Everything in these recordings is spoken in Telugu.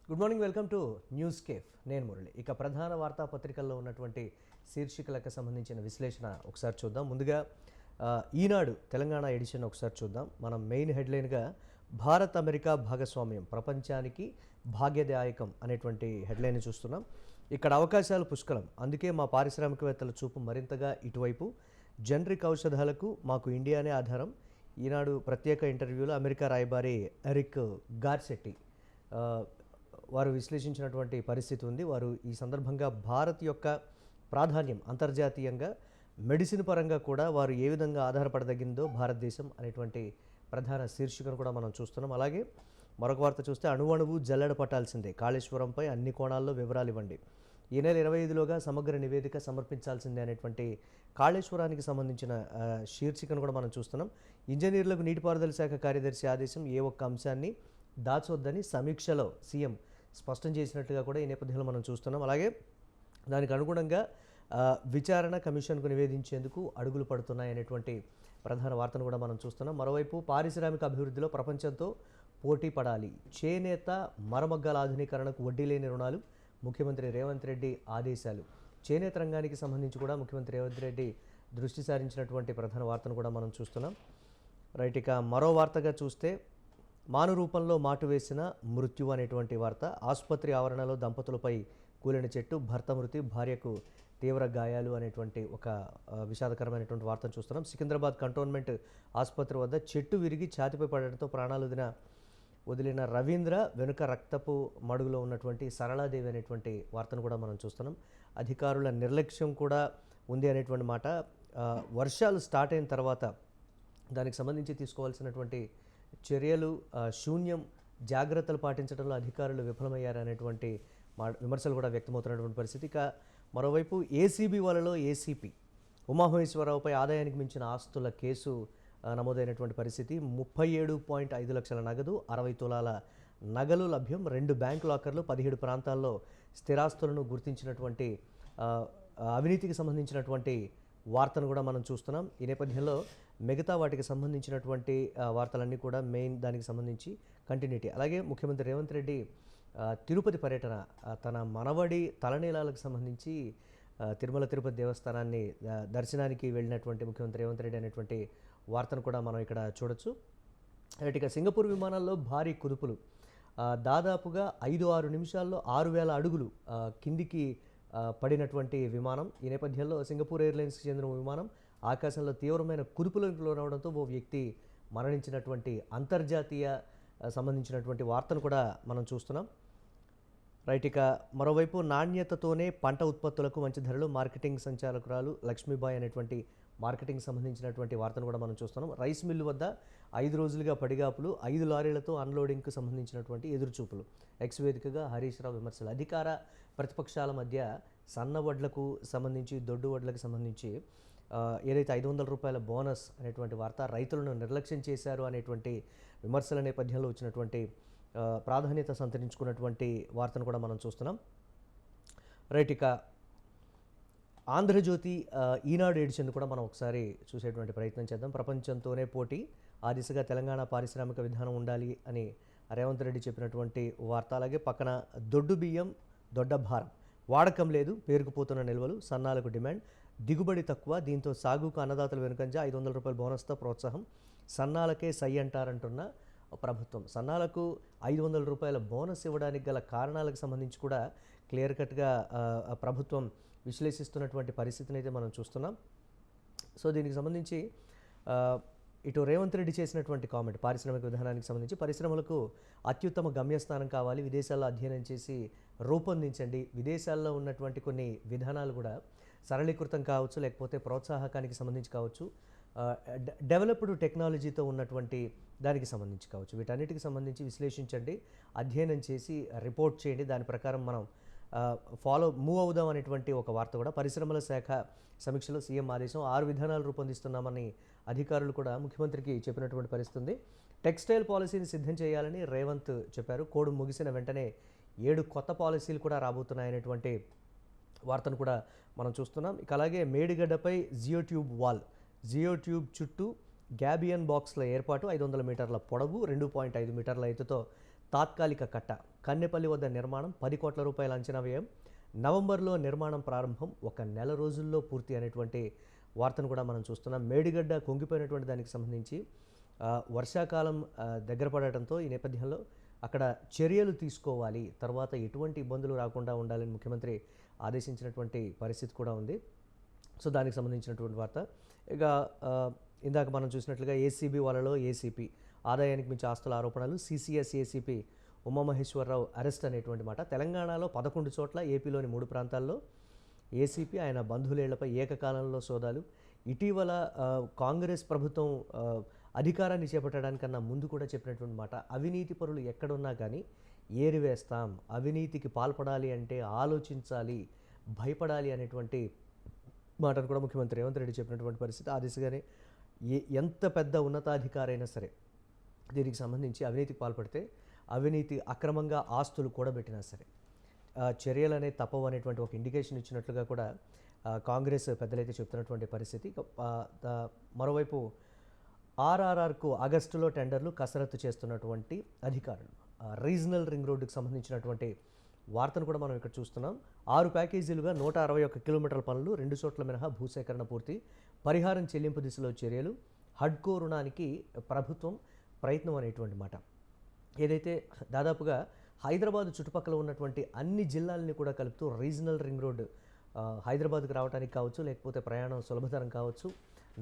Good morning, welcome to news cafe. నేను మురళి. ఇక ప్రధాన వార్తాపత్రికల్లో ఉన్నటువంటి శీర్షికలకు సంబంధించిన విశ్లేషణ ఒకసారి చూద్దాం. ముందుగా ఈనాడు తెలంగాణ ఎడిషన్ ఒకసారి చూద్దాం. మనం మెయిన్ హెడ్లైన్గా భారత్ అమెరికా భాగస్వామ్యం ప్రపంచానికి భాగ్యదాయకం అనేటువంటి హెడ్లైన్ చూస్తున్నాం. ఇక్కడ అవకాశాలు పుష్కలం, అందుకే మా పారిశ్రామికవేత్తల చూపు మరింతగా ఇటువైపు. జనరిక్ ఔషధాలకు మాకు ఇండియానే ఆధారం. ఈనాడు ప్రత్యేక ఇంటర్వ్యూలో అమెరికా రాయబారి ఎరిక్ గార్సెట్టి వారు విశ్లేషించినటువంటి పరిస్థితి ఉంది. వారు ఈ సందర్భంగా భారత్ యొక్క ప్రాధాన్యం అంతర్జాతీయంగా మెడిసిన్ పరంగా కూడా వారు ఏ విధంగా ఆధారపడదగిందో భారతదేశం అనేటువంటి ప్రధాన శీర్షికను కూడా మనం చూస్తున్నాం. అలాగే మరొక వార్త చూస్తే అణువణువు జల్లెడ పట్టాల్సిందే, కాళేశ్వరంపై అన్ని కోణాల్లో వివరాలు ఇవ్వండి, ఈ నెల 25లోగా సమగ్ర నివేదిక సమర్పించాల్సిందే అనేటువంటి కాళేశ్వరానికి సంబంధించిన శీర్షికను కూడా మనం చూస్తున్నాం. ఇంజనీర్లకు నీటిపారుదల శాఖ కార్యదర్శి ఆదేశం, ఏ ఒక్క అంశాన్ని దాచొద్దని సమీక్షలో సీఎం స్పష్టం చేసినట్టుగా కూడా ఈ నేపథ్యంలో మనం చూస్తున్నాం. అలాగే దానికి అనుగుణంగా విచారణ కమిషన్కు నివేదించేందుకు అడుగులు పడుతున్నాయనేటువంటి ప్రధాన వార్తను కూడా మనం చూస్తున్నాం. మరోవైపు పారిశ్రామిక అభివృద్ధిలో ప్రపంచంతో పోటీ పడాలి, చేనేత మరమగ్గాల ఆధునీకరణకు వడ్డీ లేని రుణాలు, ముఖ్యమంత్రి రేవంత్ రెడ్డి ఆదేశాలు. చేనేత రంగానికి సంబంధించి కూడా ముఖ్యమంత్రి రేవంత్ రెడ్డి దృష్టి సారించినటువంటి ప్రధాన వార్తను కూడా మనం చూస్తున్నాం. రైట్, ఇక మరో వార్తగా చూస్తే మాను రూపంలో మాటు వేసిన మృత్యు అనేటువంటి వార్త. ఆసుపత్రి ఆవరణలో దంపతులపై కూలిన చెట్టు, భర్త మృతి, భార్యకు తీవ్ర గాయాలు అనేటువంటి ఒక విషాదకరమైనటువంటి వార్తను చూస్తున్నాం. సికింద్రాబాద్ కంటోన్మెంట్ ఆసుపత్రి వద్ద చెట్టు విరిగి ఛాతిపై పడడంతో ప్రాణాలు వదిలిన రవీంద్ర వెనుక రక్తపు మడుగులో ఉన్నటువంటి సరళాదేవి అనేటువంటి వార్తను కూడా మనం చూస్తున్నాం. అధికారుల నిర్లక్ష్యం కూడా ఉంది అనేటువంటి మాట. వర్షాలు స్టార్ట్ అయిన తర్వాత దానికి సంబంధించి తీసుకోవాల్సినటువంటి చర్యలు శూన్యం, జాగ్రత్తలు పాటించడంలో అధికారులు విఫలమయ్యారనేటువంటి విమర్శలు కూడా వ్యక్తమవుతున్నటువంటి పరిస్థితి. ఇక మరోవైపు ఏసీబీ వలలో ఏసీపీ ఉమామహేశ్వరరావుపై ఆదాయానికి మించిన ఆస్తుల కేసు నమోదైనటువంటి పరిస్థితి. 37.5 లక్షల నగదు, 60 తులాల నగలు లభ్యం, 2 బ్యాంక్ లాకర్లు, 17 ప్రాంతాల్లో స్థిరాస్తులను గుర్తించినటువంటి అవినీతికి సంబంధించినటువంటి వార్తను కూడా మనం చూస్తున్నాం. ఈ నేపథ్యంలో మిగతా వాటికి సంబంధించినటువంటి వార్తలన్నీ కూడా మెయిన్ దానికి సంబంధించి కంటిన్యూటీ. అలాగే ముఖ్యమంత్రి రేవంత్ రెడ్డి తిరుపతి పర్యటన, తన మనవడి తలనీలాలకు సంబంధించి తిరుమల తిరుపతి దేవస్థానాన్ని దర్శనానికి వెళ్ళినటువంటి ముఖ్యమంత్రి రేవంత్ రెడ్డి అనేటువంటి వార్తను కూడా మనం ఇక్కడ చూడొచ్చు. ఇక సింగపూర్ విమానాల్లో భారీ కుదుపులు, దాదాపుగా 5-6 నిమిషాల్లో 6,000 అడుగులు కిందికి పడినటువంటి విమానం. ఈ నేపథ్యంలో సింగపూర్ ఎయిర్లైన్స్కి చెందిన విమానం ఆకాశంలో తీవ్రమైన కుదుపులకు లోనవడంతో ఓ వ్యక్తి మరణించినటువంటి అంతర్జాతీయ సంబంధించినటువంటి వార్తను కూడా మనం చూస్తున్నాం. రైట్, ఇక మరోవైపు నాణ్యతతోనే పంట ఉత్పత్తులకు మంచి ధరలు, మార్కెటింగ్ సంచాలకురాలు లక్ష్మీబాయి అనేటువంటి మార్కెటింగ్ సంబంధించినటువంటి వార్తను కూడా మనం చూస్తున్నాం. రైస్ మిల్లు వద్ద 5 రోజులుగా పడిగాపులు, 5 లారీలతో అన్లోడింగ్కు సంబంధించినటువంటి ఎదురుచూపులు. ఎక్స్ వేదికగా హరీష్ రావు విమర్శలు. అధికార ప్రతిపక్షాల మధ్య సన్న వడ్లకు సంబంధించి, దొడ్డు వడ్లకు సంబంధించి ఏదైతే 500 రూపాయల బోనస్ అనేటువంటి వార్త, రైతులను నిర్లక్ష్యం చేశారు అనేటువంటి విమర్శల నేపథ్యంలో వచ్చినటువంటి ప్రాధాన్యత సంతరించుకున్నటువంటి వార్తను కూడా మనం చూస్తున్నాం. రైట్, ఇక ఆంధ్రజ్యోతి ఈనాడు ఎడిషన్ కూడా మనం ఒకసారి చూసేటువంటి ప్రయత్నం చేద్దాం. ప్రపంచంతోనే పోటీ, ఆ దిశగా తెలంగాణ పారిశ్రామిక విధానం ఉండాలి అని రేవంత్ రెడ్డి చెప్పినటువంటి వార్త. అలాగే పక్కన దొడ్డు బియ్యం దొడ్డ భారం, వాడకం లేదు, పేరుకుపోతున్న నిల్వలు, సన్నాలకు డిమాండ్, దిగుబడి తక్కువ, దీంతో సాగుకు అన్నదాతలు వెనుకంజ, 500 రూపాయల బోనస్తో ప్రోత్సాహం, సన్నాలకే సై అంటారంటున్న ప్రభుత్వం. సన్నాలకు 500 రూపాయల బోనస్ ఇవ్వడానికి గల కారణాలకు సంబంధించి కూడా క్లియర్ కట్గా ప్రభుత్వం విశ్లేషిస్తున్నటువంటి పరిస్థితిని అయితే మనం చూస్తున్నాం. సో దీనికి సంబంధించి ఇటు రేవంత్ రెడ్డి చేసినటువంటి కామెంట్, పారిశ్రామిక విధానానికి సంబంధించి పరిశ్రమలకు అత్యుత్తమ గమ్యస్థానం కావాలి, విదేశాల్లో అధ్యయనం చేసి రూపొందించండి, విదేశాల్లో ఉన్నటువంటి కొన్ని విధానాలు కూడా సరళీకృతం కావచ్చు, లేకపోతే ప్రోత్సాహకానికి సంబంధించి కావచ్చు, డెవలప్డ్ టెక్నాలజీతో ఉన్నటువంటి దానికి సంబంధించి కావచ్చు, వీటన్నిటికి సంబంధించి విశ్లేషించండి, అధ్యయనం చేసి రిపోర్ట్ చేయండి, దాని ప్రకారం మనం మూవ్ అవుదాం అనేటువంటి ఒక వార్త కూడా. పరిశ్రమల శాఖ సమీక్షలో సీఎం ఆదేశం, 6 విధానాలు రూపొందిస్తున్నామని అధికారులు కూడా ముఖ్యమంత్రికి చెప్పినటువంటి పరిస్థితి ఉంది. టెక్స్టైల్ పాలసీని సిద్ధం చేయాలని రేవంత్ చెప్పారు. కోడ్ ముగిసిన వెంటనే 7 కొత్త పాలసీలు కూడా రాబోతున్నాయనేటువంటి వార్తను కూడా మనం చూస్తున్నాం. ఇక అలాగే మేడిగడ్డపై geo tube wall, geo tube చుట్టూ గ్యాబియన్ బాక్స్ల ఏర్పాటు, 500 మీటర్ల పొడవు, 2.5 మీటర్ల ఎత్తుతో తాత్కాలిక కట్ట కన్నెపల్లి వద్ద నిర్మాణం 10 కోట్ల రూపాయల అంచనా వ్యయం, నవంబర్లో నిర్మాణం ప్రారంభం, 1 నెల రోజుల్లో పూర్తి అనేటువంటి వార్తను కూడా మనం చూస్తున్నాం. మేడిగడ్డ కుంగిపోయినటువంటి దానికి సంబంధించి వర్షాకాలం దగ్గర పడటంతో ఈ నేపథ్యంలో అక్కడ చర్యలు తీసుకోవాలి, తర్వాత ఎటువంటి ఇబ్బందులు రాకుండా ఉండాలని ముఖ్యమంత్రి ఆదేశించినటువంటి పరిస్థితి కూడా ఉంది. సో దానికి సంబంధించినటువంటి వార్త. ఇక ఇందాక మనం చూసినట్లుగా ఏసీబీ వాళ్ళలో ఏసీపీ ఆదాయానికి మించి ఆస్తుల ఆరోపణలు, సిసిఎస్ ఏసీపీ ఉమామహేశ్వరరావు అరెస్ట్ అనేటువంటి మాట. తెలంగాణలో 11 చోట్ల, ఏపీలోని 3 ప్రాంతాల్లో ఏసీపీ ఆయన బంధువులేళ్లపై ఏకకాలంలో సోదాలు. ఇటీవల కాంగ్రెస్ ప్రభుత్వం అధికారాన్ని చేపట్టడానికన్నా ముందు కూడా చెప్పినటువంటి మాట, అవినీతి పరులు ఎక్కడున్నా కానీ ఏరివేస్తాం, అవినీతికి పాల్పడాలి అంటే ఆలోచించాలి, భయపడాలి అనేటువంటి మాటను కూడా ముఖ్యమంత్రి రేవంత్ రెడ్డి చెప్పినటువంటి పరిస్థితి. ఆ దిశగానే ఎంత పెద్ద ఉన్నతాధికారి అయినా సరే దీనికి సంబంధించి అవినీతికి పాల్పడితే, అవినీతి అక్రమంగా ఆస్తులు కూడబెట్టినా సరే చర్యలు అనేవి తప్పవు అనేటువంటి ఒక ఇండికేషన్ ఇచ్చినట్లుగా కూడా కాంగ్రెస్ పెద్దలైతే చెప్తున్నటువంటి పరిస్థితి. మరోవైపు ఆర్ఆర్ఆర్కు ఆగస్టులో టెండర్లు కసరత్తు చేస్తున్నటువంటి అధికారులు. రీజనల్ రింగ్ రోడ్డుకు సంబంధించినటువంటి వార్తను కూడా మనం ఇక్కడ చూస్తున్నాం. 6 ప్యాకేజీలుగా 161 కిలోమీటర్ల పనులు, 2 చోట్ల మినహా భూసేకరణ పూర్తి, పరిహారం చెల్లింపు దిశలో చర్యలు, హడ్కో రుణానికి ప్రభుత్వం ప్రయత్నం అనేటువంటి మాట. ఏదైతే దాదాపుగా హైదరాబాద్ చుట్టుపక్కల ఉన్నటువంటి అన్ని జిల్లాలని కూడా కలుపుతూ రీజనల్ రింగ్ రోడ్డు హైదరాబాద్కు రావడానికి కావచ్చు, లేకపోతే ప్రయాణం సులభతరం కావచ్చు,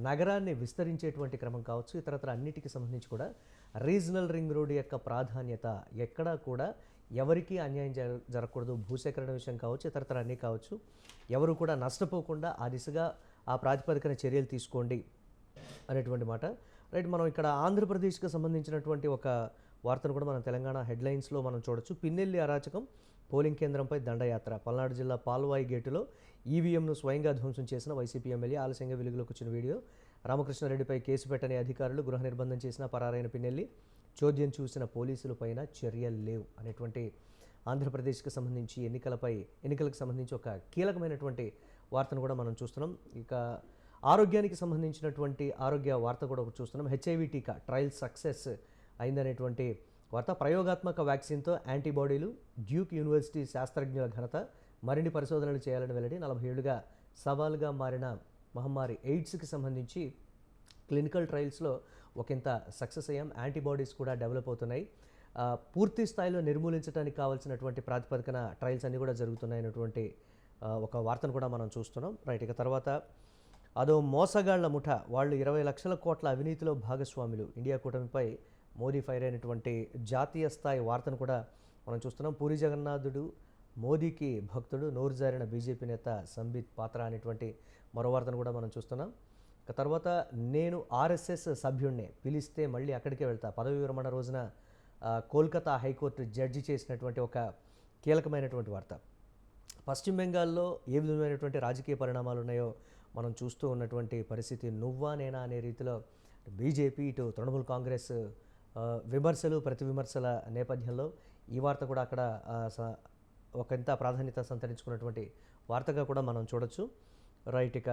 నగరాన్ని విస్తరించేటువంటి క్రమం కావచ్చు, ఇతరత్ర అన్నిటికీ సంబంధించి కూడా రీజనల్ రింగ్ రోడ్డు యొక్క ప్రాధాన్యత ఎక్కడా కూడా ఎవరికీ అన్యాయం జరగకూడదు, భూసేకరణ విషయం కావచ్చు, ఇతరత్ర అన్నీ కావచ్చు, ఎవరు కూడా నష్టపోకుండా ఆ దిశగా ఆ ప్రాతిపదికన చర్యలు తీసుకోండి అనేటువంటి మాట. రైట్, మనం ఇక్కడ ఆంధ్రప్రదేశ్కి సంబంధించినటువంటి ఒక వార్తను కూడా మనం తెలంగాణ హెడ్లైన్స్లో మనం చూడొచ్చు. పిన్నెల్లి అరాచకం, పోలింగ్ కేంద్రంపై దండయాత్ర. పల్నాడు జిల్లా పాల్వాయి గేటులో ఈవీఎంను స్వయంగా ధ్వంసం చేసిన వైసీపీ ఎమ్మెల్యే ఆలస్యంగా వెలుగులోకి వచ్చిన వీడియో. రామకృష్ణారెడ్డిపై కేసు పెట్టని అధికారులు, గృహ నిర్బంధం చేసిన పరారైన పిన్నెల్లి, చోద్యం చూసిన పోలీసులపైన చర్యలు లేవు అనేటువంటి ఆంధ్రప్రదేశ్కి సంబంధించి ఎన్నికలకు సంబంధించి ఒక కీలకమైనటువంటి వార్తను కూడా మనం చూస్తున్నాం. ఇక ఆరోగ్యానికి సంబంధించినటువంటి ఆరోగ్య వార్త కూడా ఒకటి చూస్తున్నాం. హెచ్ఐవి టీకా ట్రయల్ సక్సెస్ అయిందనేటువంటి వార్త. ప్రయోగాత్మక వ్యాక్సిన్తో యాంటీబాడీలు, డ్యూక్ యూనివర్సిటీ శాస్త్రజ్ఞుల ఘనత, మరిన్ని పరిశోధనలు చేయాలని వెల్లడి. 40 ఏళ్లుగా సవాలుగా మారిన మహమ్మారి ఎయిడ్స్కి సంబంధించి క్లినికల్ ట్రయల్స్లో ఒకంత సక్సెస్ అయ్యాం, యాంటీబాడీస్ కూడా డెవలప్ అవుతున్నాయి, పూర్తి స్థాయిలో నిర్మూలించడానికి కావాల్సినటువంటి ప్రాతిపదికన ట్రయల్స్ అన్నీ కూడా జరుగుతున్నాయనేటువంటి ఒక వార్తను కూడా మనం చూస్తున్నాం. రైట్, ఇక తర్వాత అదో మోసగాళ్ల ముఠ, వాళ్ళు 20 లక్షల కోట్ల అవినీతిలో భాగస్వాములు, ఇండియా కూటమిపై మోదీ ఫైర్ అయినటువంటి జాతీయ స్థాయి వార్తను కూడా మనం చూస్తున్నాం. పూరి జగన్నాథుడు మోదీకి భక్తుడు, నోరు జారిన బీజేపీ నేత సంబిత్ పాత్ర అనేటువంటి మరో వార్తను కూడా మనం చూస్తున్నాం. ఇక తర్వాత నేను ఆర్ఎస్ఎస్ సభ్యుడినే, పిలిస్తే మళ్ళీ అక్కడికే వెళ్తా, పదవి విరమణ రోజున కోల్కతా హైకోర్టు జడ్జి చేసినటువంటి ఒక కీలకమైనటువంటి వార్త. పశ్చిమ బెంగాల్లో ఏ విధమైనటువంటి రాజకీయ పరిణామాలు ఉన్నాయో మనం చూస్తూ ఉన్నటువంటి పరిస్థితి. నువ్వా నేనా అనే రీతిలో బీజేపీ, ఇటు తృణమూల్ కాంగ్రెస్ విమర్శలు ప్రతి విమర్శల నేపథ్యంలో ఈ వార్త కూడా అక్కడ ఒకంత ప్రాధాన్యత సంతరించుకున్నటువంటి వార్తగా కూడా మనం చూడొచ్చు. రైట్, ఇక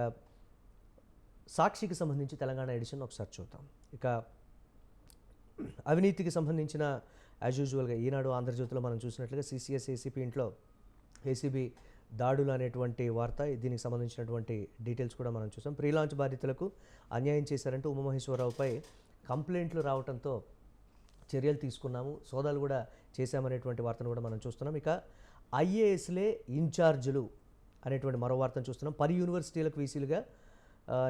సాక్షికి సంబంధించి తెలంగాణ ఎడిషన్ ఒకసారి చూద్దాం. ఇక అవినీతికి సంబంధించిన యాజ్ యూజువల్గా ఈనాడు, ఆంధ్రజ్యోతిలో మనం చూసినట్లుగా సిసిఎస్ ఏసీపీ ఇంట్లో ఏసీబీ దాడులు అనేటువంటి వార్త. దీనికి సంబంధించినటువంటి డీటెయిల్స్ కూడా మనం చూసాం. ప్రీ లాంచ్ బాధితులకు అన్యాయం చేశారంటూ ఉమామహేశ్వరరావుపై కంప్లైంట్లు రావడంతో చర్యలు తీసుకున్నాము, సోదాలు కూడా చేశామనేటువంటి వార్తను కూడా మనం చూస్తున్నాం. ఇక ఐఏఎస్లే ఇన్ఛార్జీలు అనేటువంటి మరో వార్తను చూస్తున్నాం. 10 యూనివర్సిటీలకు వీసీలుగా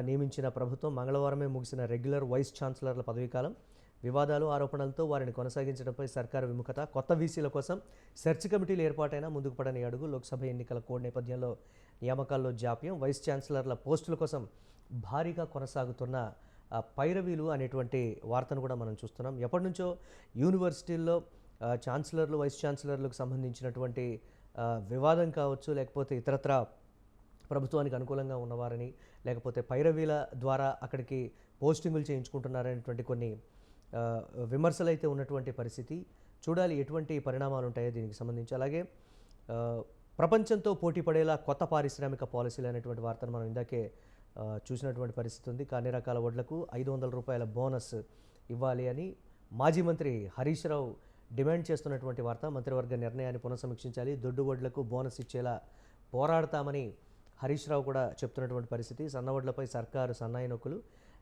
నియమించిన ప్రభుత్వం, మంగళవారమే ముగిసిన రెగ్యులర్ వైస్ ఛాన్సలర్ల పదవీకాలం. వివాదాలు, ఆరోపణలతో వారిని కొనసాగించడంపై సర్కారు విముఖత. కొత్త వీసీల కోసం సెర్చ్ కమిటీలు ఏర్పాటైనా ముందుకు పడని అడుగు. లోక్సభ ఎన్నికల కోడ్ నేపథ్యంలో నియామకాల్లో జాప్యం. వైస్ ఛాన్సలర్ల పోస్టుల కోసం భారీగా కొనసాగుతున్న పైరవీలు అనేటువంటి వార్తను కూడా మనం చూస్తున్నాం. ఎప్పటి నుంచో యూనివర్సిటీల్లో ఛాన్సలర్లు, వైస్ ఛాన్సలర్లకు సంబంధించినటువంటి వివాదం కావచ్చు, లేకపోతే ఇతరత్ర ప్రభుత్వానికి అనుకూలంగా ఉన్నవారని, లేకపోతే పైరవీల ద్వారా అక్కడికి పోస్టింగులు చేయించుకుంటున్నారనేటువంటి కొన్ని విమర్శలు అయితే ఉన్నటువంటి పరిస్థితి. చూడాలి ఎటువంటి పరిణామాలు ఉంటాయో దీనికి సంబంధించి. అలాగే ప్రపంచంతో పోటీ పడేలా కొత్త పారిశ్రామిక పాలసీలు అనేటువంటి వార్తను మనం ఇందాకే చూసినటువంటి పరిస్థితి ఉంది. అన్ని రకాల వడ్లకు 500 రూపాయల బోనస్ ఇవ్వాలి అని మాజీ మంత్రి హరీష్ రావు డిమాండ్ చేస్తున్నటువంటి వార్త. మంత్రివర్గ నిర్ణయాన్ని పునఃసమీక్షించాలి, దొడ్డు వడ్లకు బోనస్ ఇచ్చేలా పోరాడతామని హరీష్ రావు కూడా చెప్తున్నటువంటి పరిస్థితి. సన్నవడ్లపై సర్కారు సన్నాయి నొక్కులు.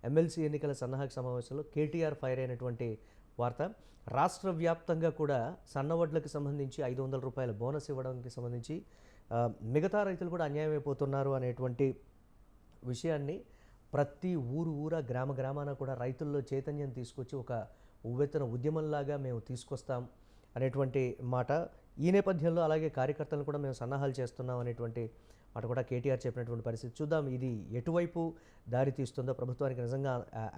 ఎమ్మెల్సీ ఎన్నికల సన్నాహక సమావేశంలో కేటీఆర్ ఫైర్ అయినటువంటి వార్త. రాష్ట్ర వ్యాప్తంగా కూడా సన్నవడ్లకు సంబంధించి 500 రూపాయల బోనస్ ఇవ్వడానికి సంబంధించి మిగతా రైతులు కూడా అన్యాయం అయిపోతున్నారు అనేటువంటి విషయాన్ని ప్రతి ఊరా గ్రామాన కూడా రైతుల్లో చైతన్యం తీసుకొచ్చి ఒక ఉవ్వెత్తున ఉద్యమంలాగా మేము తీసుకొస్తాం అనేటువంటి మాట. ఈ నేపథ్యంలో అలాగే కార్యకర్తలను కూడా మేము సన్నాహాలు చేస్తున్నాం అనేటువంటి మాట కూడా కేటీఆర్ చెప్పినటువంటి పరిస్థితి. చూద్దాం ఇది ఎటువైపు దారి తీస్తుందో, ప్రభుత్వానికి నిజంగా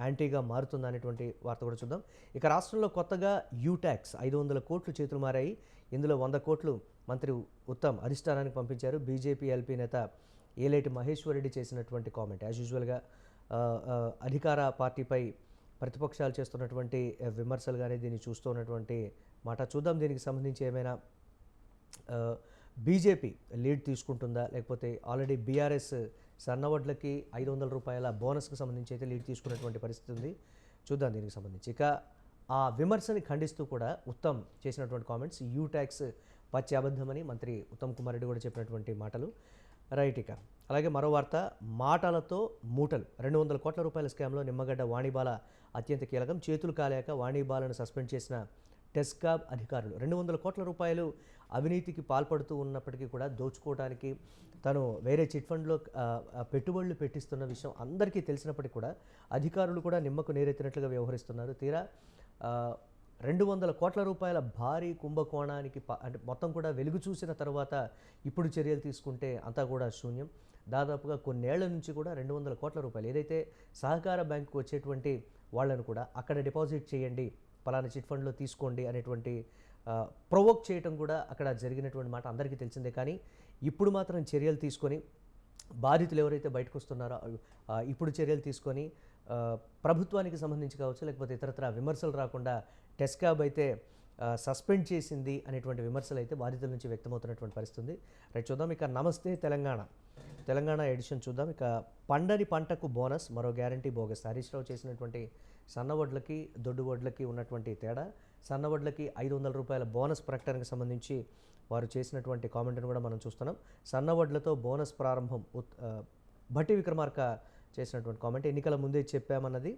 యాంటీగా మారుతుందా అనేటువంటి వార్త కూడా చూద్దాం. ఇక రాష్ట్రంలో కొత్తగా యూట్యాక్స్ 500 కోట్లు చేతులు మారాయి. ఇందులో 100 కోట్లు మంత్రి ఉత్తమ్ అధిష్టానానికి పంపించారు. బీజేపీ ఎల్పీ నేత ఏలేటి మహేశ్వర్ రెడ్డి చేసినటువంటి కామెంట్. యాజ్ యూజువల్గా అధికార పార్టీపై ప్రతిపక్షాలు చేస్తున్నటువంటి విమర్శలు కానీ దీన్ని చూస్తూ ఉన్నటువంటి మాట. చూద్దాం దీనికి సంబంధించి ఏమైనా బీజేపీ లీడ్ తీసుకుంటుందా, లేకపోతే ఆల్రెడీ బీఆర్ఎస్ సన్నవడ్లకి 500 రూపాయల బోనస్కి సంబంధించి అయితే లీడ్ తీసుకున్నటువంటి పరిస్థితి ఉంది. చూద్దాం దీనికి సంబంధించి. ఇక ఆ విమర్శని ఖండిస్తూ కూడా ఉత్తమ్ చేసినటువంటి కామెంట్స్. యూ ట్యాక్స్ పచ్చి అబద్ధమని మంత్రి ఉత్తమ్ కుమార్ రెడ్డి కూడా చెప్పినటువంటి మాటలు. రైట్. ఇక అలాగే మరో వార్త. మాటలతో మూటలు. 200 కోట్ల రూపాయల స్కామ్లో నిమ్మగడ్డ వాణిబాల అత్యంత కీలకం. చేతులు కాలేక వాణిబాలను సస్పెండ్ చేసిన టెస్కాబ్ అధికారులు 200 కోట్ల రూపాయలు అవినీతికి పాల్పడుతూ ఉన్నప్పటికీ కూడా దోచుకోవడానికి తను వేరే చిట్ ఫండ్లో పెట్టుబడులు పెట్టిస్తున్న విషయం అందరికీ తెలిసినప్పటికీ కూడా అధికారులు కూడా నిమ్మకు నీరెత్తినట్లుగా వ్యవహరిస్తున్నారు. తీరా 200 కోట్ల రూపాయల భారీ కుంభకోణానికి అంటే మొత్తం కూడా వెలుగు చూసిన తర్వాత ఇప్పుడు చర్యలు తీసుకుంటే అంతా కూడా శూన్యం. దాదాపుగా కొన్నేళ్ల నుంచి కూడా 200 కోట్ల రూపాయలు ఏదైతే సహకార బ్యాంకుకు వచ్చేటువంటి వాళ్ళను కూడా అక్కడ డిపాజిట్ చేయండి, పలానా చిట్ ఫండ్లో తీసుకోండి అనేటువంటి ప్రొవోక్ చేయటం కూడా అక్కడ జరిగినటువంటి మాట అందరికీ తెలిసిందే. కానీ ఇప్పుడు మాత్రం చర్యలు తీసుకొని బాధితులు ఎవరైతే బయటకు వస్తున్నారో ఇప్పుడు చర్యలు తీసుకొని ప్రభుత్వానికి సంబంధించి కావచ్చు, లేకపోతే ఇతరత్ర విమర్శలు రాకుండా టెస్కాబ్ అయితే సస్పెండ్ చేసింది అనేటువంటి విమర్శలు అయితే బాధితుల నుంచి వ్యక్తమవుతున్నటువంటి పరిస్థితి ఉంది. రైట్, చూద్దాం. ఇక నమస్తే తెలంగాణ ఎడిషన్ చూద్దాం. ఇక పండని పంటకు బోనస్, మరో గ్యారంటీ బోగస్. హరీష్ రావు చేసినటువంటి సన్నవడ్లకి దొడ్డు వడ్లకి ఉన్నటువంటి తేడా. సన్నవడ్లకి 500 రూపాయల బోనస్ ప్రకటనకు సంబంధించి వారు చేసినటువంటి కామెంట్ని కూడా మనం చూస్తున్నాం. సన్నవడ్లతో బోనస్ ప్రారంభం. భట్టి విక్రమార్క చేసినటువంటి కామెంట్. ఎన్నికల ముందే చెప్పామన్నది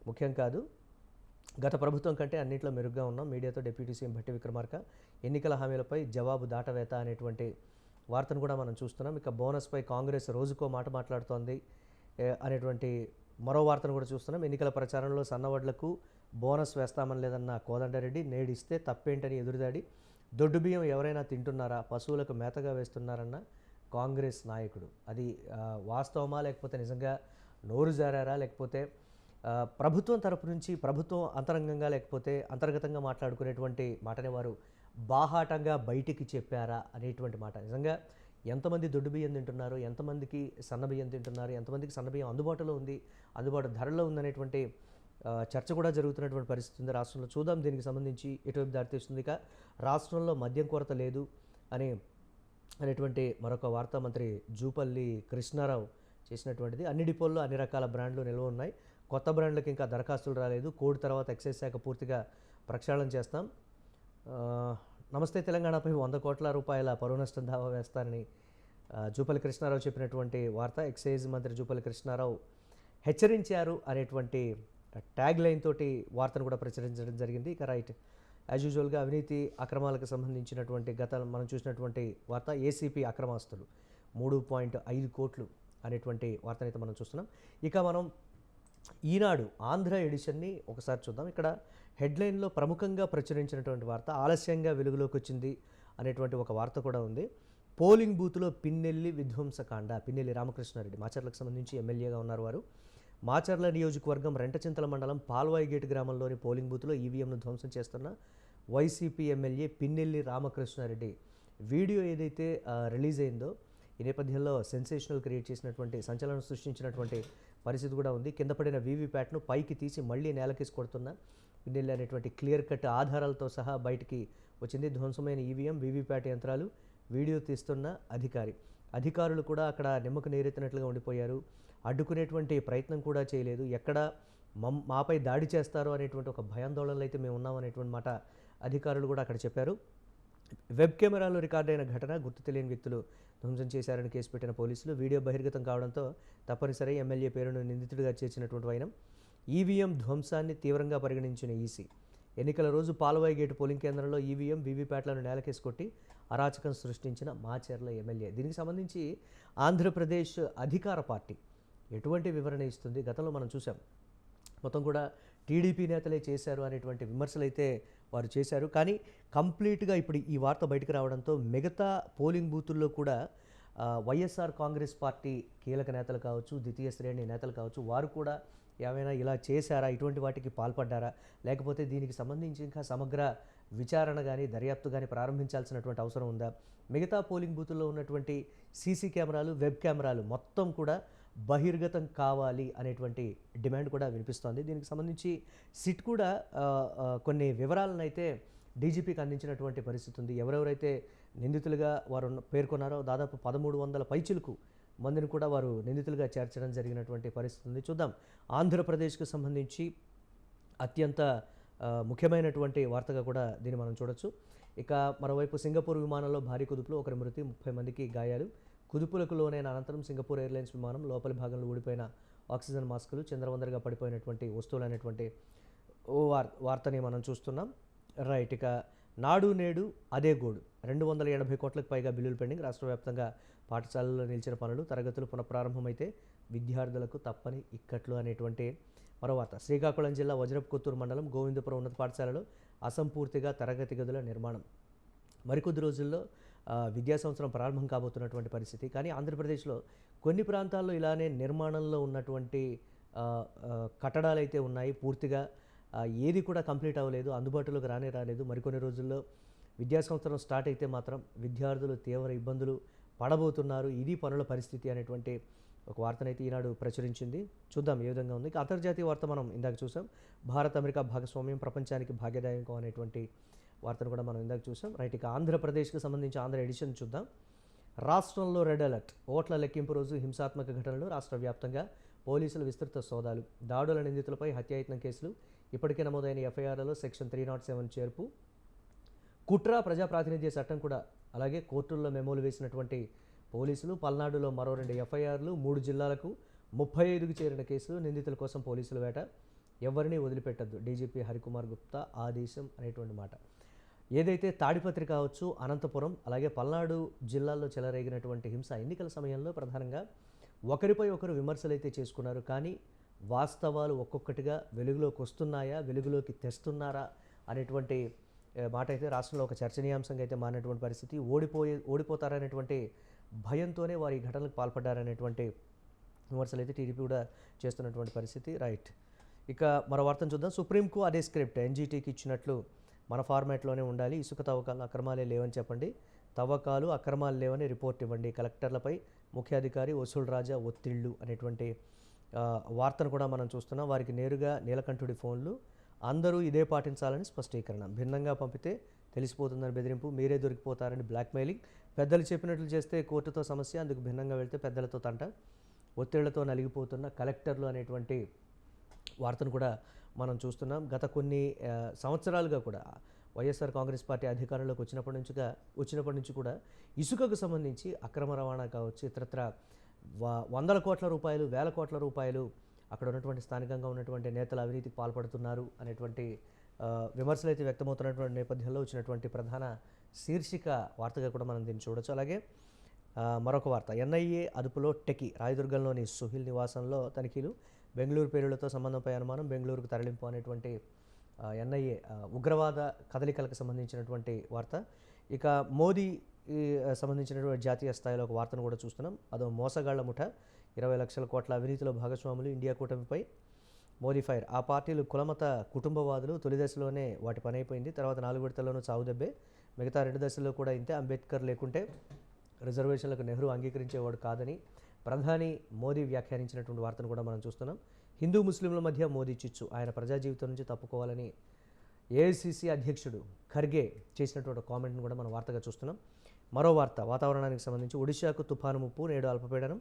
ముఖ్యం కాదు, గత ప్రభుత్వం కంటే అన్నింటిలో మెరుగ్గా ఉన్నాం. మీడియాతో డిప్యూటీ సీఎం భట్టి విక్రమార్క. ఎన్నికల హామీలపై జవాబు దాటవేత అనేటువంటి వార్తను కూడా మనం చూస్తున్నాం. ఇక బోనస్పై కాంగ్రెస్ రోజుకో మాట మాట్లాడుతోంది అనేటువంటి మరో వార్తను కూడా చూస్తున్నాం. ఎన్నికల ప్రచారంలో సన్నవడ్లకు బోనస్ వేస్తామని లేదన్న కోదండరెడ్డి నేడిస్తే తప్పేంటని ఎదురుదాడి. దొడ్డు బియ్యం ఎవరైనా తింటున్నారా, పశువులకు మేతగా వేస్తున్నారన్న కాంగ్రెస్ నాయకుడు. అది వాస్తవమా, లేకపోతే నిజంగా నోరు జారారా, లేకపోతే ప్రభుత్వం తరపు నుంచి ప్రభుత్వం అంతరంగంగా లేకపోతే అంతర్గతంగా మాట్లాడుకునేటువంటి మాటనే వారు బాహాటంగా బయటికి చెప్పారా అనేటువంటి మాట. నిజంగా ఎంతమంది దొడ్డు బియ్యం తింటున్నారు, ఎంతమందికి సన్న బియ్యం తింటున్నారు, ఎంతమందికి సన్న బియ్యం అందుబాటులో ఉంది, అందుబాటు ధరలో ఉందనేటువంటి చర్చ కూడా జరుగుతున్నటువంటి పరిస్థితి ఉంది రాష్ట్రంలో. చూద్దాం దీనికి సంబంధించి ఎటువైపు దారితీస్తుంది. ఇక రాష్ట్రంలో మద్యం కొరత లేదు అనేటువంటి మరొక వార్త మంత్రి జూపల్లి కృష్ణారావు చేసినటువంటిది. అన్ని డిపోల్లో అన్ని రకాల బ్రాండ్లు నిల్వ ఉన్నాయి. కొత్త బ్రాండ్లకు ఇంకా దరఖాస్తులు రాలేదు. కోడ్ తర్వాత ఎక్సైజ్ శాఖ పూర్తిగా ప్రక్షాళన చేస్తాం. నమస్తే తెలంగాణపై 100 కోట్ల రూపాయల పరువు నష్టం దావా వేస్తారని జూపల్లి కృష్ణారావు చెప్పినటువంటి వార్త. ఎక్సైజ్ మంత్రి జూపల్లి కృష్ణారావు హెచ్చరించారు అనేటువంటి ట్యాగ్ లైన్ తోటి వార్తను కూడా ప్రచురించడం జరిగింది. ఇక రైట్, యాజ్ యూజువల్గా అవినీతి అక్రమాలకు సంబంధించినటువంటి మనం చూసినటువంటి వార్త. ఏసీపీ అక్రమాస్తులు 3.5 కోట్లు అనేటువంటి వార్తనైతే మనం చూస్తున్నాం. ఇక మనం ఈనాడు ఆంధ్ర ఎడిషన్ని ఒకసారి చూద్దాం. ఇక్కడ హెడ్లైన్లో ప్రముఖంగా ప్రచురించినటువంటి వార్త ఆలస్యంగా వెలుగులోకి వచ్చింది అనేటువంటి ఒక వార్త కూడా ఉంది. పోలింగ్ బూత్లో పిన్నెల్లి విధ్వంసకాండ. పిన్నెల్లి రామకృష్ణారెడ్డి మాచర్లకు సంబంధించి ఎమ్మెల్యేగా ఉన్నారు వారు. మాచర్ల నియోజకవర్గం రెంటచింతల మండలం పాల్వాయి గేట్ గ్రామంలోని పోలింగ్ బూత్లో ఈవీఎంను ధ్వంసం చేస్తున్న వైసీపీ ఎమ్మెల్యే పిన్నెల్లి రామకృష్ణారెడ్డి వీడియో ఏదైతే రిలీజ్ అయిందో ఈ నేపథ్యంలో సెన్సేషనల్ క్రియేట్ చేసినటువంటి సంచలనం సృష్టించినటువంటి పరిస్థితి కూడా ఉంది. కింద పడిన వీవీప్యాట్ను పైకి తీసి మళ్ళీ నేలకేసి కొడుతున్న పిన్నెల్లి అనేటువంటి క్లియర్ కట్ ఆధారాలతో సహా బయటికి వచ్చింది. ధ్వంసమైన ఈవీఎం, వీవీప్యాట్ యంత్రాలు, వీడియో తీస్తున్న అధికారులు కూడా అక్కడ నిమ్మకు నీరెత్తినట్లుగా ఉండిపోయారు. అడ్డుకునేటువంటి ప్రయత్నం కూడా చేయలేదు. ఎక్కడ మాపై దాడి చేస్తారో అనేటువంటి ఒక భయాందోళనలు అయితే మేము ఉన్నాం అనేటువంటి మాట అధికారులు కూడా అక్కడ చెప్పారు. వెబ్ కెమెరాలో రికార్డైన ఘటన గుర్తు తెలియని వ్యక్తులు ధ్వంసం చేశారని కేసు పెట్టిన పోలీసులు. వీడియో బహిర్గతం కావడంతో తప్పనిసరి ఎమ్మెల్యే పేరును నిందితుడిగా చేర్చినటువంటి వైనం. ఈవీఎం ధ్వంసాన్ని తీవ్రంగా పరిగణించిన ఈసీ ఎన్నికల రోజు పాలవాయి గేటు పోలింగ్ కేంద్రంలో ఈవీఎం వీవీప్యాట్లను నేలకేసి కొట్టి అరాచకం సృష్టించిన మాచర్ల ఎమ్మెల్యే. దీనికి సంబంధించి ఆంధ్రప్రదేశ్ అధికార పార్టీ ఎటువంటి వివరణ ఇస్తుంది? గతంలో మనం చూసాం, మొత్తం కూడా టీడీపీ నేతలే చేశారు అనేటువంటి విమర్శలు అయితే వారు చేశారు. కానీ కంప్లీట్గా ఇప్పుడు ఈ వార్త బయటకు రావడంతో మిగతా పోలింగ్ బూతుల్లో కూడా వైఎస్ఆర్ కాంగ్రెస్ పార్టీ కీలక నేతలు కావచ్చు, ద్వితీయ శ్రేణి నేతలు కావచ్చు, వారు కూడా ఏమైనా ఇలా చేశారా, ఇటువంటి వాటికి పాల్పడ్డారా, లేకపోతే దీనికి సంబంధించి ఇంకా సమగ్ర విచారణ కానీ దర్యాప్తు కానీ ప్రారంభించాల్సినటువంటి అవసరం ఉందా, మిగతా పోలింగ్ బూతుల్లో ఉన్నటువంటి సీసీ కెమెరాలు, వెబ్ కెమెరాలు మొత్తం కూడా బహిర్గతం కావాలి అనేటువంటి డిమాండ్ కూడా వినిపిస్తోంది. దీనికి సంబంధించి సిట్ కూడా కొన్ని వివరాలను అయితే డీజీపీకి అందించినటువంటి పరిస్థితి ఉంది. ఎవరెవరైతే నిందితులుగా వారు పేర్కొన్నారో దాదాపు 1300 పైచిలకు మందిని కూడా వారు నిందితులుగా చేర్చడం జరిగినటువంటి పరిస్థితి ఉంది. చూద్దాం, ఆంధ్రప్రదేశ్కు సంబంధించి అత్యంత ముఖ్యమైనటువంటి వార్తగా కూడా దీన్ని మనం చూడొచ్చు. ఇక మరోవైపు సింగపూర్ విమానంలో భారీ కుదుపులో ఒకరి మృతి, 30 మందికి గాయాలు. కుదుపులకు లోనైన అనంతరం సింగపూర్ ఎయిర్లైన్స్ విమానం లోపలి భాగంలో ఊడిపోయిన ఆక్సిజన్ మాస్కులు, చంద్రవందరగా పడిపోయినటువంటి వస్తువులు అనేటువంటి వార్తని మనం చూస్తున్నాం. రైట్, ఇక నాడు నేడు అదే గోడు, 280 కోట్లకు పైగా బిల్లులు పెండింగ్. రాష్ట్ర వ్యాప్తంగా పాఠశాలల్లో నిలిచిన పనులు, తరగతులు పునఃప్రారంభమైతే విద్యార్థులకు తప్పని ఇక్కట్లు అనేటువంటి మరో వార్త. శ్రీకాకుళం జిల్లా వజ్రపు కొత్తూరు మండలం గోవిందపురం ఉన్నత పాఠశాలలో అసంపూర్తిగా తరగతి గదుల నిర్మాణం. మరికొద్ది రోజుల్లో విద్యా సంవత్సరం ప్రారంభం కాబోతున్నటువంటి పరిస్థితి. కానీ ఆంధ్రప్రదేశ్లో కొన్ని ప్రాంతాల్లో ఇలానే నిర్మాణంలో ఉన్నటువంటి కట్టడాలు అయితే ఉన్నాయి. పూర్తిగా ఏది కూడా కంప్లీట్ అవ్వలేదు, అందుబాటులోకి రాలేదు. మరికొన్ని రోజుల్లో విద్యా సంవత్సరం స్టార్ట్ అయితే మాత్రం విద్యార్థులు తీవ్ర ఇబ్బందులు పడబోతున్నారు. ఇది పనుల పరిస్థితి అనేటువంటి ఒక వార్తనైతే ఈనాడు ప్రచురించింది. చూద్దాం ఏ విధంగా ఉంది. అంతర్జాతీయ వార్త మనం ఇందాక చూసాం, భారత్ అమెరికా భాగస్వామ్యం ప్రపంచానికి భాగ్యదాయకం అనేటువంటి వార్తను కూడా మనం ఇందాక చూసాం. రైట్, ఇక ఆంధ్రప్రదేశ్కి సంబంధించి ఆంధ్ర ఎడిషన్ చూద్దాం. రాష్ట్రంలో రెడ్ అలర్ట్, ఓట్ల లెక్కింపు రోజు హింసాత్మక ఘటనలు, రాష్ట్ర వ్యాప్తంగా పోలీసుల విస్తృత సోదాలు, దాడుల నిందితులపై హత్యాయత్నం కేసులు, ఇప్పటికే నమోదైన ఎఫ్ఐఆర్లలో సెక్షన్ 307 చేర్పు, కుట్ర ప్రజాప్రాతినిధ్య చట్టం కూడా, అలాగే కోర్టుల్లో మెమోలు వేసినటువంటి పోలీసులు, పల్నాడులో మరో 2 ఎఫ్ఐఆర్లు, 3 జిల్లాలకు 35కు చేరిన కేసులు, నిందితుల కోసం పోలీసుల వేట, ఎవరిని వదిలిపెట్టద్దు డీజీపీ హరికుమార్ గుప్తా ఆదేశం అనేటువంటి మాట. ఏదైతే తాడిపత్రి కావచ్చు, అనంతపురం, అలాగే పల్నాడు జిల్లాల్లో చెలరేగినటువంటి హింస ఎన్నికల సమయంలో ప్రధానంగా ఒకరిపై ఒకరు విమర్శలు అయితే చేసుకున్నారు. కానీ వాస్తవాలు ఒక్కొక్కటిగా వెలుగులోకి వస్తున్నాయా, వెలుగులోకి తెస్తున్నారా అనేటువంటి మాట అయితే రాష్ట్రంలో ఒక చర్చనీయాంశంగా అయితే మారినటువంటి పరిస్థితి. ఓడిపోతారనేటువంటి భయంతోనే వారు ఈ ఘటనలకు పాల్పడ్డారనేటువంటి విమర్శలు అయితే టీడీపీ కూడా చేస్తున్నటువంటి పరిస్థితి. రైట్, ఇక మరో వార్తను చూద్దాం. సుప్రీంకు అదే స్క్రిప్ట్, ఎన్జీటీకి ఇచ్చినట్లు మన ఫార్మాట్లోనే ఉండాలి, ఇసుక తవ్వకాలు అక్రమాలే లేవని చెప్పండి, తవ్వకాలు అక్రమాలు లేవని రిపోర్ట్ ఇవ్వండి, కలెక్టర్లపై ముఖ్యాధికారి వసూల్ రాజా ఒత్తిళ్లు అనేటువంటి వార్తను కూడా మనం చూస్తున్నాం. వారికి నేరుగా నీలకంఠుడి ఫోన్లు, అందరూ ఇదే పాటించాలని స్పష్టీకరణ, భిన్నంగా పంపితే తెలిసిపోతుందని బెదిరింపు, మీరే దొరికిపోతారని బ్లాక్మెయిలింగ్, పెద్దలు చెప్పినట్లు చేస్తే కోర్టుతో సమస్య, అందుకు భిన్నంగా వెళ్తే పెద్దలతో తంట, ఒత్తిళ్లతో నలిగిపోతున్న కలెక్టర్లు అనేటువంటి వార్తను కూడా మనం చూస్తున్నాం. గత కొన్ని సంవత్సరాలుగా కూడా వైఎస్ఆర్ కాంగ్రెస్ పార్టీ అధికారంలోకి వచ్చినప్పటి నుంచి కూడా ఇసుకకు సంబంధించి అక్రమ రవాణా కావచ్చు, ఇతరత్ర వందల కోట్ల రూపాయలు, వేల కోట్ల రూపాయలు అక్కడ ఉన్నటువంటి స్థానికంగా ఉన్నటువంటి నేతలు అవినీతికి పాల్పడుతున్నారు అనేటువంటి విమర్శలు అయితే వ్యక్తమవుతున్నటువంటి నేపథ్యంలో వచ్చినటువంటి ప్రధాన శీర్షిక వార్తగా కూడా మనం దీన్ని చూడొచ్చు. అలాగే మరొక వార్త, ఎన్ఐఏ అదుపులో టెకి, రాయదుర్గంలోని సుహిల్ నివాసంలో తనిఖీలు, బెంగళూరు పేరులతో సంబంధంపై అనుమానం, బెంగళూరుకు తరలింపు అనేటువంటి ఎన్ఐఏ ఉగ్రవాద కదలికలకు సంబంధించినటువంటి వార్త. ఇక మోదీ సంబంధించినటువంటి జాతీయ స్థాయిలో ఒక వార్తను కూడా చూస్తున్నాం. అదో మోసగాళ్ల ముఠ, 20 లక్షల కోట్ల అవినీతిలో భాగస్వాములు, ఇండియా కూటమిపై మోదీ ఫైర్. ఆ పార్టీలు కులమత కుటుంబవాదులు, తొలి దశలోనే వాటి పని అయిపోయింది, తర్వాత 4 విడతల్లోనూ చావు దెబ్బే, మిగతా 2 దశల్లో కూడా ఇంతే, అంబేద్కర్ లేకుంటే రిజర్వేషన్లకు నెహ్రూ అంగీకరించేవాడు కాదని ప్రధాని మోదీ వ్యాఖ్యానించినటువంటి వార్తను కూడా మనం చూస్తున్నాం. హిందూ ముస్లింల మధ్య మోదీ చిచ్చు, ఆయన ప్రజా జీవితం నుంచి తప్పుకోవాలని ఏఐసిసి అధ్యక్షుడు ఖర్గే చేసినటువంటి కామెంట్ను కూడా మనం వార్తగా చూస్తున్నాం. మరో వార్త, వాతావరణానికి సంబంధించి ఒడిశాకు తుఫాను ముప్పు, నేడు అల్పపీడనం,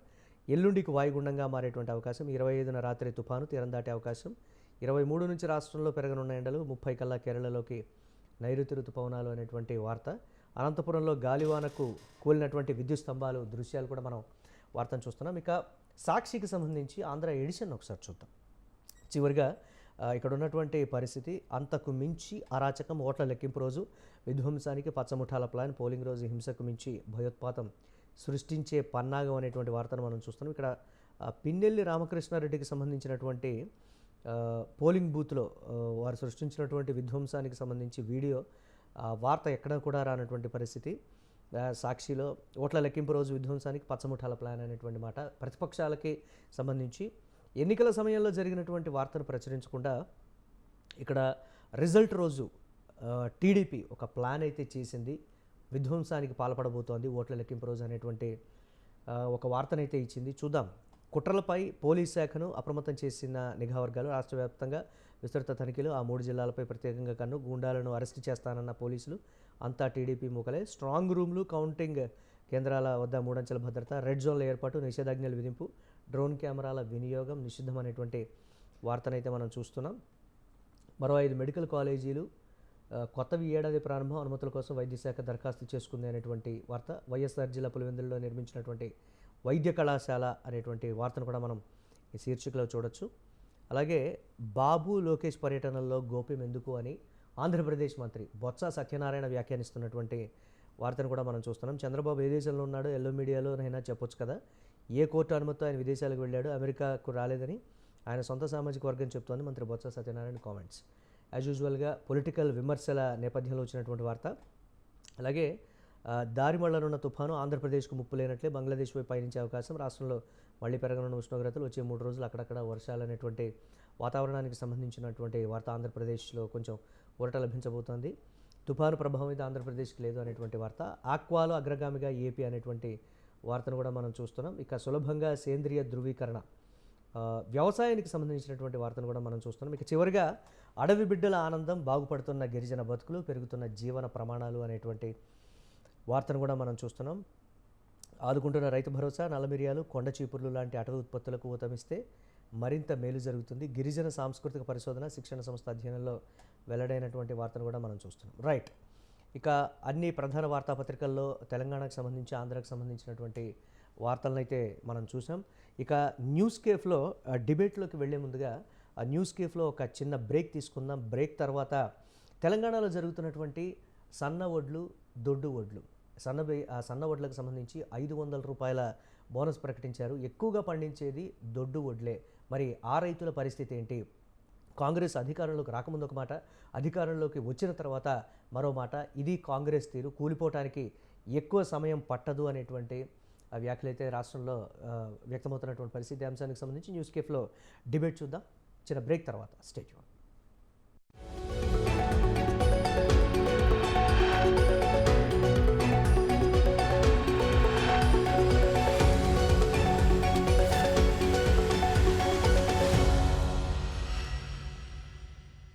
ఎల్లుండికి వాయుగుండంగా మారేటువంటి అవకాశం, 25న రాత్రి తుఫాను తీరం దాటే అవకాశం, 23 నుంచి రాష్ట్రంలో పెరగనున్న ఎండలు, 30 కల్లా కేరళలోకి నైరుతి ఋతుపవనాలు అనేటువంటి వార్త. అనంతపురంలో గాలివానకు కూలినటువంటి విద్యుత్ స్తంభాలు దృశ్యాలు కూడా మనం వార్తను చూస్తున్నాం. ఇక సాక్షికి సంబంధించి ఆంధ్ర ఎడిషన్ ఒకసారి చూద్దాం. చివరిగా ఇక్కడ ఉన్నటువంటి పరిస్థితి అంతకు మించి అరాచకం, ఓట్ల లెక్కింపు రోజు విధ్వంసానికి పచ్చముఠాల ప్లాన్, పోలింగ్ రోజు హింసకు మించి భయోత్పాతం సృష్టించే పన్నాగం అనేటువంటి వార్తను మనం చూస్తున్నాం. ఇక్కడ పిన్నెల్లి రామకృష్ణారెడ్డికి సంబంధించినటువంటి పోలింగ్ బూత్లో వారు సృష్టించినటువంటి విధ్వంసానికి సంబంధించి వీడియో వార్త ఎక్కడ కూడా రానటువంటి పరిస్థితి. సాక్షిలో ఓట్ల లెక్కింపు రోజు విధ్వంసానికి పచ్చముఠాల ప్లాన్ అనేటువంటి మాట. ప్రతిపక్షాలకి సంబంధించి ఎన్నికల సమయంలో జరిగినటువంటి వార్తను ప్రచురించకుండా ఇక్కడ రిజల్ట్ రోజు టీడీపీ ఒక ప్లాన్ అయితే చేసింది, విధ్వంసానికి పాల్పడబోతోంది ఓట్ల లెక్కింపు రోజు అనేటువంటి ఒక వార్తనైతే ఇచ్చింది. చూద్దాం. కుట్రలపై పోలీస్ శాఖను అప్రమత్తం చేసిన నిఘా వర్గాలు. రాష్ట్ర వ్యాప్తంగా విస్తృత తనిఖీలు. ఆ 3 జిల్లాలపై ప్రత్యేకంగా కన్ను. గూండాలను అరెస్టు చేస్తానన్న పోలీసులు. అంతా టీడీపీ మూకలే. స్ట్రాంగ్ రూమ్లు, కౌంటింగ్ కేంద్రాల వద్ద 3 అంచెల భద్రత. రెడ్ జోన్ల ఏర్పాటు, నిషేధాజ్ఞల విధింపు, డ్రోన్ కెమెరాల వినియోగం నిషిద్ధం అనేటువంటి వార్తనైతే మనం చూస్తున్నాం. మరో 5 మెడికల్ కాలేజీలు కొత్తవి ఏడాది ప్రారంభం, అనుమతుల కోసం వైద్యశాఖ దరఖాస్తు చేసుకుంది అనేటువంటి వార్త. వైఎస్ఆర్ జిల్లా పులివెందులలో నిర్మించినటువంటి వైద్య కళాశాల అనేటువంటి వార్తను కూడా మనం ఈ శీర్షికలో చూడొచ్చు. అలాగే బాబు లోకేష్ పర్యటనల్లో గోప్యం ఎందుకు అని ఆంధ్రప్రదేశ్ మంత్రి బొత్స సత్యనారాయణ వ్యాఖ్యానిస్తున్నటువంటి వార్తను కూడా మనం చూస్తున్నాం. చంద్రబాబు ఏ దేశంలో ఉన్నాడో ఎల్లో మీడియాలో అయినా చెప్పొచ్చు కదా. ఏ కోర్టు అనుమతితో ఆయన విదేశాలకు వెళ్ళాడు, అమెరికాకు రాలేదని ఆయన సొంత సామాజిక వర్గం చెప్తోంది మంత్రి బొత్స సత్యనారాయణ కామెంట్స్. యాజ్ యూజువల్గా పొలిటికల్ విమర్శల నేపథ్యంలో వచ్చినటువంటి వార్త. అలాగే దారిమళ్లనున్న తుఫాను ఆంధ్రప్రదేశ్కు ముప్పు లేనట్లే, బంగ్లాదేశ్ వైపు పయనించే అవకాశం. రాష్ట్రంలో మళ్లీ పెరగనున్న ఉష్ణోగ్రతలు, వచ్చే 3 రోజులు అక్కడక్కడ వర్షాలు అనేటువంటి వాతావరణానికి సంబంధించినటువంటి వార్త. ఆంధ్రప్రదేశ్లో కొంచెం ఊరట లభించబోతోంది. తుఫాను ప్రభావం ఇది ఆంధ్రప్రదేశ్కి లేదు అనేటువంటి వార్త. ఆక్వాలో అగ్రగామిగా ఏపీ అనేటువంటి వార్తను కూడా మనం చూస్తున్నాం. ఇక సులభంగా సేంద్రియ ధృవీకరణ, వ్యవసాయానికి సంబంధించినటువంటి వార్తను కూడా మనం చూస్తున్నాం. ఇక చివరిగా అడవి బిడ్డల ఆనందం, బాగుపడుతున్న గిరిజన బతుకులు, పెరుగుతున్న జీవన ప్రమాణాలు అనేటువంటి వార్తను కూడా మనం చూస్తున్నాం. ఆదుకుంటున్న రైతు భరోసా, నల్లమిరియాలు, కొండ చీపుర్లు లాంటి అటవీ ఉత్పత్తులకు ఊతమిస్తే మరింత మేలు జరుగుతుంది. గిరిజన సాంస్కృతిక పరిశోధన శిక్షణ సంస్థ అధ్యయనంలో వెల్లడైనటువంటి వార్తను కూడా మనం చూస్తున్నాం. రైట్. ఇక అన్ని ప్రధాన వార్తాపత్రికల్లో తెలంగాణకు సంబంధించి, ఆంధ్రాకు సంబంధించినటువంటి వార్తలను అయితే మనం చూసాం. ఇక న్యూస్ కేఫ్లో డిబేట్లోకి వెళ్లే ముందుగా ఆ న్యూస్ కేఫ్లో ఒక చిన్న బ్రేక్ తీసుకుందాం. బ్రేక్ తర్వాత తెలంగాణలో జరుగుతున్నటువంటి సన్న వడ్లు, దొడ్డు వడ్లు, సన్న వడ్లకు సంబంధించి 500 రూపాయల బోనస్ ప్రకటించారు. ఎక్కువగా పండించేది దొడ్డు వడ్లే. మరి ఆ రైతుల పరిస్థితి ఏంటి? కాంగ్రెస్ అధికారంలోకి రాకముందు ఒక మాట, అధికారంలోకి వచ్చిన తర్వాత మరో మాట. ఇది కాంగ్రెస్ తీరు, కూలిపోవటానికి ఎక్కువ సమయం పట్టదు అనేటువంటి వ్యాఖ్యలు అయితే రాష్ట్రంలో వ్యక్తమవుతున్నటువంటి పరిస్థితి. అంశానికి సంబంధించి న్యూస్ కేఫ్లో డిబేట్ చూద్దాం చిన్న బ్రేక్ తర్వాత. Stay tune.